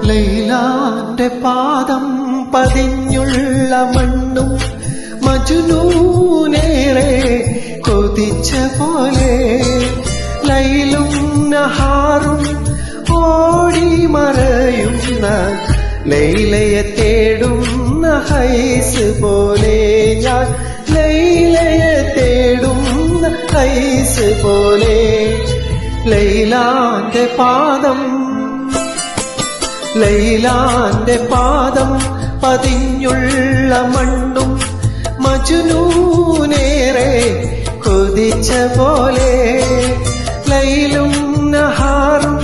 ലൈലാന്റെ പാദം പതിഞ്ഞുള്ള മണ്ണും മജ്നൂനേറെ കൊതിച്ച പോലെ ലൈലും നഹാറും ഓടി മറയുന്ന ലൈലയെ തേടുന്ന ഹൈസ് പോലെ ഞാൻ ലൈലയെ തേടുന്ന ഹൈസ് പോലെ ലൈലാന്റെ പാദം പതിഞ്ഞുള്ള മണ്ണും മജ്നൂനേറെ കൊതിച്ച പോലെ ലൈലും നഹാറും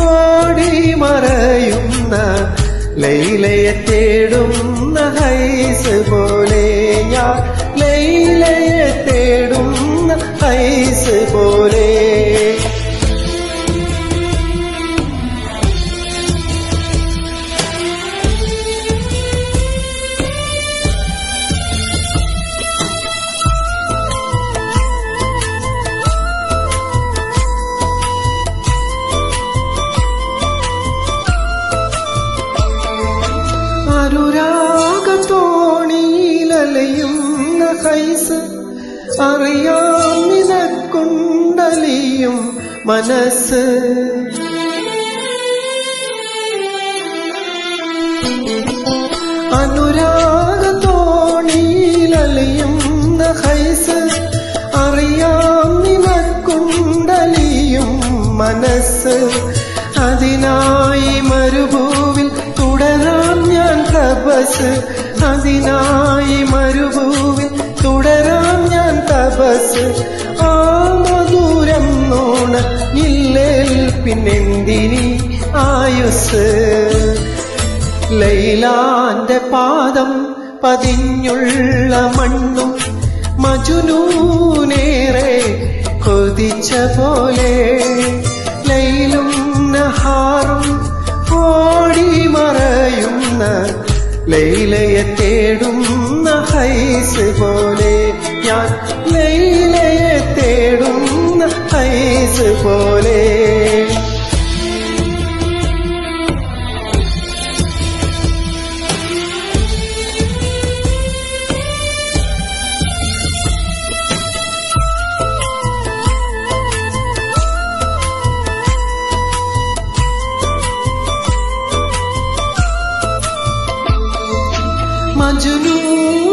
ഓടി മറയുന്ന ലൈലയെ തേടുന്ന ഹൈസ് പോലെ ഞാൻ ലൈലയെ തേടുന്ന ഹൈസ് പോലെ അനുരാഗത്തോണിയിലലയുന്ന ഹൈസ് അറിയാം നിനക്കുണ്ടലിയും മനസ്സ് അനുരാഗത്തോണിയിലലയുന്ന ഹൈസ് അറിയാം നിനക്കുണ്ടലിയും മനസ്സ് അതിനായി മരുഭൂവിൽ തുടരാം ഞാൻ തപസ് അതിനായി മരുഭൂവിൽ തുടരാം ഞാൻ തപസ് ആ മധുരം നോണ ഇല്ലേൽ പിന്നെന്തിനി ആയുസ് ലൈലാന്റെ പാദം പതിഞ്ഞുള്ള മണ്ണും മജ്നൂനേറെ കൊതിച്ച പോലെ ലൈലും നഹാറും ഓടി മറയുന്ന ലൈലയെ തേടുന്ന ഹൈസ് പോലെ ഞാൻ ലൈലയെ തേടുന്ന ഹൈസ് പോലെ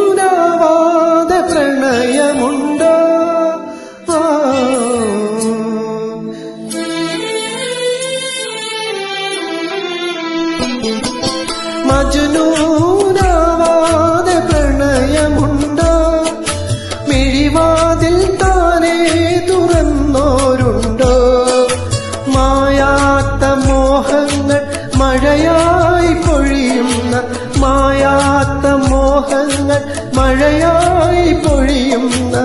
മജ്നൂനാവാത പ്രണയമുണ്ടോ മജ്നൂനാവാത പ്രണയമുണ്ടോ മിഴിവാതിൽ താനേ തുറന്നോരുണ്ടോ മായാത്ത മോഹങ്ങൾ മഴയായി പൊഴിയുന്ന മായാത്ത മോഹങ്ങൾ മഴയായി പൊഴിയുന്ന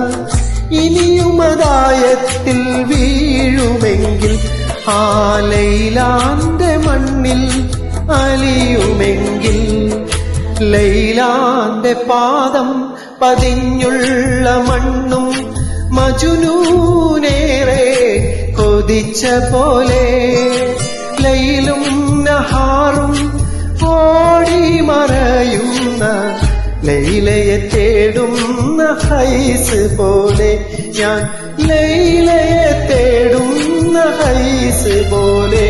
ഇനിയുമതായത്തിൽ വീഴുമെങ്കിൽ ആ ലൈലാന്റെ മണ്ണിൽ അലിയുമെങ്കിൽ ലൈലാന്റെ പാദം പതിഞ്ഞുള്ള മണ്ണും മജ്നൂനേറെ കൊതിച്ച പോലെ ലൈലും നഹാറും ഓടി മറയുന്ന ലൈലയെ തേടുന്ന ഹൈസ് പോലെ ഞാൻ ലൈലയെ തേടുന്ന ഹൈസ് പോലെ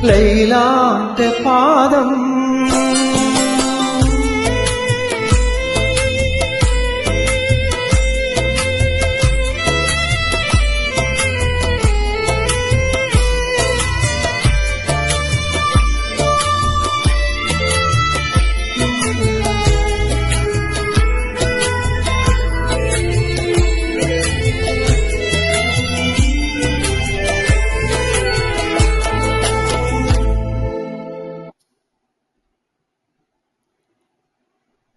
ലൈലാന്റെ പാദം